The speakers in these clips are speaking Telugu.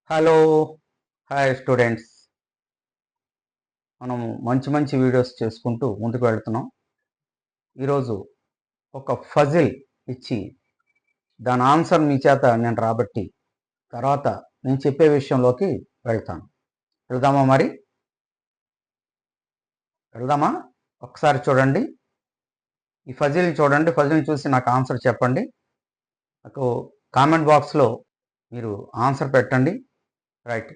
Hello hi students. మనము మంచి మంచి వీడియోస్ చేసుకుంటూ ముందుకు వెళ్తున్నాం. ఈరోజు ఒక ఫజిల్ ఇచ్చి దాని ఆన్సర్ మీ చేత నేను రాబట్టి తర్వాత నేను చెప్పే విషయంలోకి వెళ్తాను. వెళ్దామా? వెళ్దామా? ఒకసారి చూడండి, ఈ ఫజిల్ని చూడండి. ఫజిల్ని చూసి నాకు ఆన్సర్ చెప్పండి. నాకు కామెంట్ బాక్స్లో మీరు ఆన్సర్ పెట్టండి. రైట్,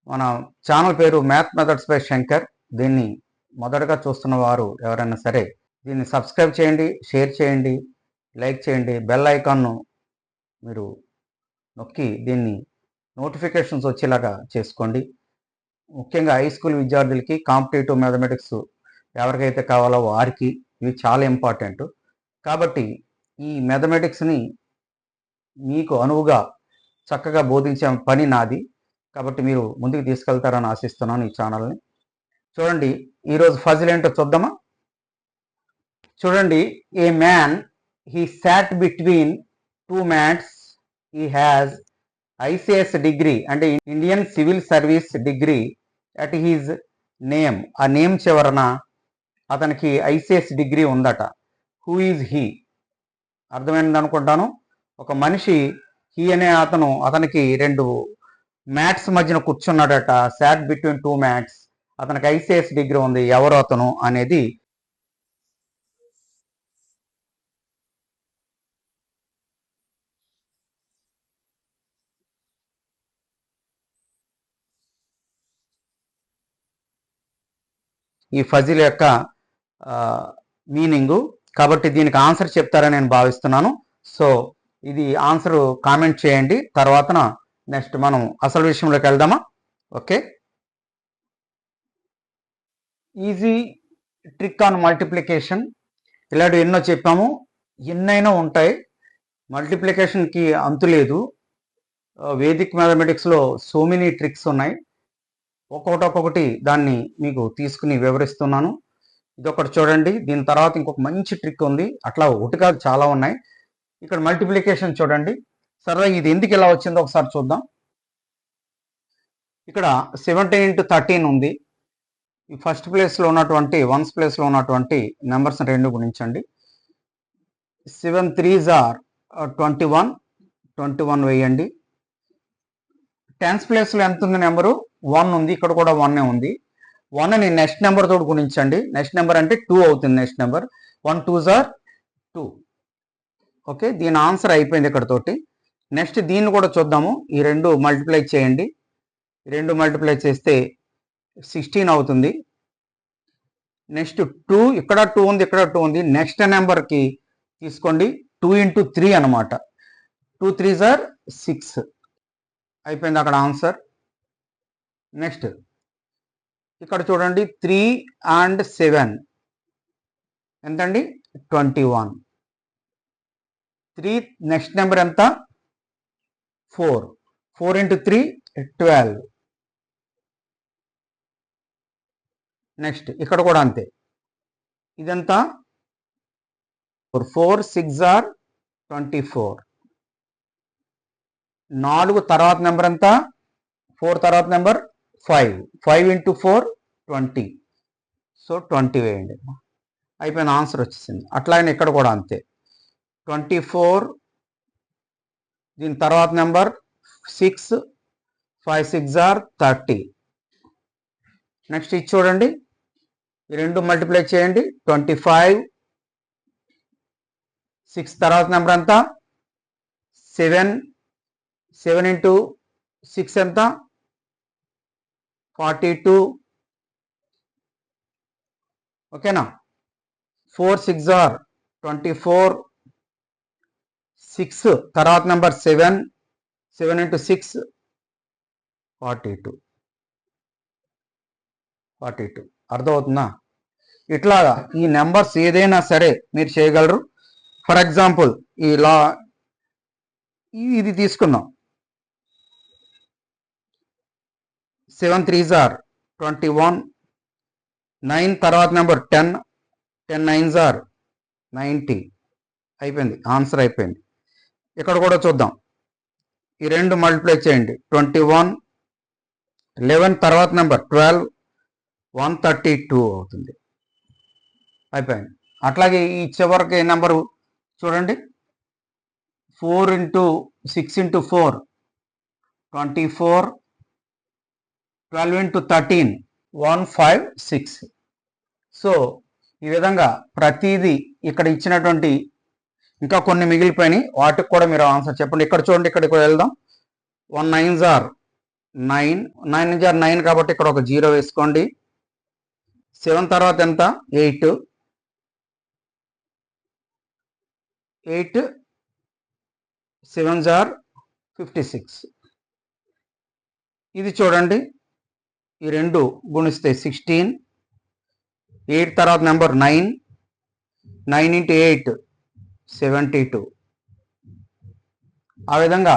మన ఛానల్ పేరు మ్యాథ్ మెథడ్స్ బై శంకర్. దీన్ని మొదటగా చూస్తున్న వారు ఎవరైనా సరే దీన్ని సబ్స్క్రైబ్ చేయండి, షేర్ చేయండి, లైక్ చేయండి. బెల్ ఐకాన్ను మీరు నొక్కి దీన్ని నోటిఫికేషన్స్ వచ్చేలాగా చేసుకోండి. ముఖ్యంగా హై స్కూల్ విద్యార్థులకి కాంపిటేటివ్ మ్యాథమెటిక్స్ ఎవరికైతే కావాలో వారికి ఇవి చాలా ఇంపార్టెంట్. కాబట్టి ఈ మ్యాథమెటిక్స్ని మీకు అనువుగా చక్కగా బోధించే పని నాది. కాబట్టి మీరు ముందుకు తీసుకెళ్తారని ఆశిస్తున్నాను ఈ ఛానల్ని. చూడండి, ఈరోజు ఫజిల్ ఏంటో చూద్దామా? చూడండి, a man he sat between two mats, he has ICS degree అంటే Indian civil service degree at his name. ఆ నేమ్ చివరన అతనికి ఐసిఎస్ డిగ్రీ ఉందట. Who is he? అర్థమైంది అనుకుంటాను. ఒక మనిషి, హీ అనే అతనికి రెండు మ్యాట్స్ మధ్యన కూర్చున్నాడట. సాట్ బిట్వీన్ టూ మ్యాట్స్, అతనికి ఐసిఎస్ డిగ్రీ ఉంది. ఎవరు అతను అనేది ఈ ఫజిల్ యొక్క మీనింగు. కాబట్టి దీనికి ఆన్సర్ చెప్తారని నేను భావిస్తున్నాను. సో ఇది ఆన్సర్ కామెంట్ చేయండి. తర్వాత నెక్స్ట్ మనం అసలు విషయంలోకి వెళ్దామా? Okay, easy trick on multiplication. ఇలాంటివి ఎన్నో చెప్పాము, ఎన్నైనా ఉంటాయి. మల్టిప్లికేషన్కి అంతు లేదు. వేదిక్ మ్యాథమెటిక్స్లో సో మెనీ ట్రిక్స్ ఉన్నాయి. ఒక్కొక్కటి దాన్ని మీకు తీసుకుని వివరిస్తున్నాను. ఇదొకటి చూడండి. దీని తర్వాత ఇంకొక మంచి ట్రిక్ ఉంది. అట్లా ఒకటి కాదు, చాలా ఉన్నాయి. ఇక్కడ మల్టిప్లికేషన్ చూడండి. సరే, ఇది ఎందుకు ఇలా వచ్చిందో ఒకసారి చూద్దాం. ఇక్కడ 17 into 13 ఉంది. ఈ ఫస్ట్ ప్లేస్లో ఉన్నటువంటి వన్స్ ప్లేస్లో ఉన్నటువంటి నెంబర్స్ రెండు గుణించండి. 7 3s are 21, 21 వేయండి. టెన్స్ ప్లేస్లో ఎంత ఉంది? నెంబరు 1 ఉంది. ఇక్కడ కూడా 1 ఉంది. 1ని నెక్స్ట్ నెంబర్ తోటి గుణించండి. నెక్స్ట్ నెంబర్ అంటే 2 అవుతుంది. Next number 1 2s are 2. Okay, దీని ఆన్సర్ అయిపోయింది ఇక్కడతోటి. నెక్స్ట్ దీన్ని కూడా చూద్దాము. ఈ రెండు మల్టిప్లై చేయండి. ఈ రెండు మల్టిప్లై చేస్తే 16 అవుతుంది. నెక్స్ట్ 2, ఇక్కడ 2 ఉంది, ఇక్కడ 2 ఉంది. నెక్స్ట్ నెంబర్కి తీసుకోండి. 2 into 3 అనమాట. 2 3s are 6 అయిపోయింది అక్కడ ఆన్సర్. నెక్స్ట్ ఇక్కడ చూడండి, 3 and 7 ఎంతండి? 21. 3 నెక్స్ట్ నెంబర్ ఎంత? 4. 4 into 3 12. నెక్స్ట్ ఇక్కడ కూడా అంతే. ఇదంతా 4 6 are 24. 4 తర్వాత నెంబర్ ఎంత? 4 తర్వాత నెంబర్ 5. 5 into 4 20. సో 20 వేయండి. అయిపోయిన ఆన్సర్ వచ్చేసింది. అట్లాగే ఇక్కడ కూడా అంతే. 24, దీని తర్వాత నెంబర్ 6. 5 6 are 30. నెక్స్ట్ ఇది చూడండి, ఈ రెండు మల్టిప్లై చేయండి. 25. 6 తర్వాత నెంబర్ ఎంత? 7. 7 into 6 ఎంత? 42. ఓకేనా? 4 6 are 24. 6 తర్వాత నెంబర్ 7. 7 into 6 42. అర్థమవుతుందా? ఇట్లాగా ఈ నెంబర్స్ ఏదైనా సరే మీరు చేయగలరు. ఫర్ ఎగ్జాంపుల్ ఇలా ఇది తీసుకుందాం. 7 3s are 21. 9 తర్వాత నెంబర్ 10. 10 9s are 90. అయిపోయింది, ఆన్సర్ అయిపోయింది. ఇక్కడ కూడా చూద్దాం. ఈ రెండు మల్టిప్లై చేయండి. 21 11 తర్వాత నెంబర్ 12 132 అవుతుంది. అయిపోయింది. అట్లాగే ఈ చివరికి నెంబరు చూడండి, 4 into 6 into 4 24, 12 into 13 156. సో ఈ విధంగా ప్రతిదీ ఇక్కడ ఇచ్చినటువంటి ఇంకా కొన్ని మిగిలిపోయినాయి, వాటికి కూడా మీరు ఆన్సర్ చెప్పండి. ఇక్కడ చూడండి, ఇక్కడికి వెళ్దాం. 1 9s are 9, 9 are 9 కాబట్టి ఇక్కడ ఒక 0 వేసుకోండి. 7 తర్వాత ఎంత? 8, 8 7s are 56. ఇది చూడండి, ఈ రెండు గుణిస్తే 16. 8 తర్వాత నెంబర్ 9, 9 into 8 72. ఆ విధంగా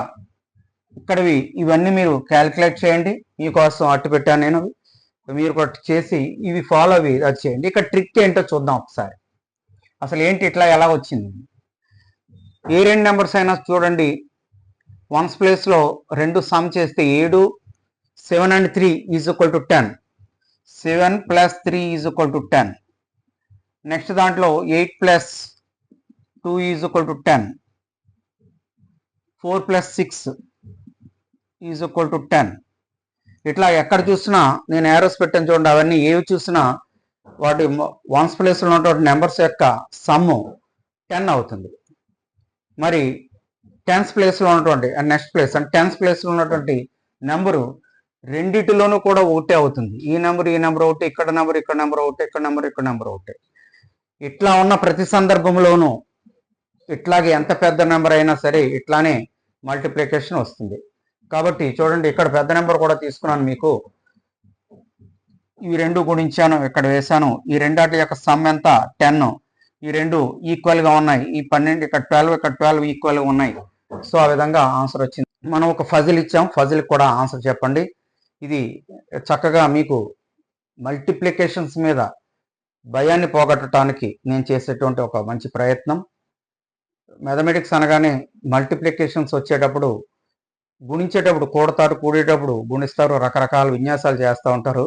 ఇక్కడవి ఇవన్నీ మీరు క్యాలిక్యులేట్ చేయండి. మీకోసం అట్టు పెట్టాను నేను, మీరు కూడా చేసి ఇవి ఫాలో అవి అది చేయండి. ఇక్కడ ట్రిక్ ఏంటో చూద్దాం ఒకసారి. అసలు ఏంటి ఇట్లా ఎలా వచ్చింది? ఏ రెండు నెంబర్స్ అయినా చూడండి, వన్స్ ప్లేస్లో రెండు సమ్ చేస్తే 7, 7 and 3 is equal to 10. 7 plus 3 is equal to 10. Next దాంట్లో 8 plus 2 is equal to 10. 4 plus 6 is equal to 10. ఇట్లా ఎక్కడ చూసినా నేను యారోస్ పెట్టాను చూడండి, అవన్నీ ఏవి చూసినా వాటి వన్స్ ప్లేస్లో ఉన్నటువంటి నెంబర్స్ యొక్క సమ్ము 10 అవుతుంది. మరి టెన్స్ ప్లేస్లో ఉన్నటువంటి నెక్స్ట్ ప్లేస్ అంటే టెన్స్ ప్లేస్లో ఉన్నటువంటి నెంబరు రెండిటిలోనూ కూడా ఒకటే అవుతుంది. ఈ నెంబర్ ఒకటి, ఇక్కడ నెంబర్ ఒకటి, ఇక్కడ నెంబర్ ఒకటి. ఇట్లా ఉన్న ప్రతి సందర్భంలోనూ ఇట్లాగే ఎంత పెద్ద నెంబర్ అయినా సరే ఇట్లానే మల్టిప్లికేషన్ వస్తుంది. కాబట్టి చూడండి, ఇక్కడ పెద్ద నెంబర్ కూడా తీసుకున్నాను మీకు. ఈ రెండు గుణించాను, ఇక్కడ వేశాను. ఈ రెండాటి యొక్క సమ్ ఎంత? 10. ఈ రెండు ఈక్వల్గా ఉన్నాయి. ఈ 12 ఇక్కడ 12 ఇక్కడ 12 ఈక్వల్గా ఉన్నాయి. సో ఆ విధంగా ఆన్సర్ వచ్చింది. మనం ఒక ఫజిల్ ఇచ్చాం, ఫజిల్కి కూడా ఆన్సర్ చెప్పండి. ఇది చక్కగా మీకు మల్టిప్లికేషన్స్ మీద భయాన్ని పోగొట్టడానికి నేను చేసేటువంటి ఒక మంచి ప్రయత్నం. మ్యాథమెటిక్స్ అనగానే మల్టిప్లికేషన్స్ వచ్చేటప్పుడు గుణించేటప్పుడు కూడతారు, కూడేటప్పుడు గుణిస్తారు, రకరకాల విన్యాసాలు చేస్తూ ఉంటారు.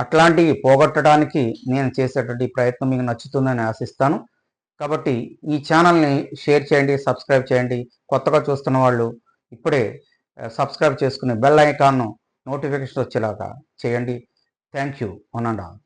అట్లాంటివి పోగొట్టడానికి నేను చేసేటువంటి ప్రయత్నం మీకు నచ్చుతుందని ఆశిస్తాను. కాబట్టి ఈ ఛానల్ని షేర్ చేయండి, సబ్స్క్రైబ్ చేయండి. కొత్తగా చూస్తున్న వాళ్ళు ఇప్పుడే సబ్స్క్రైబ్ చేసుకుని బెల్ ఐకాన్ను నోటిఫికేషన్ వచ్చేలాగా చేయండి. Thank you. One and all.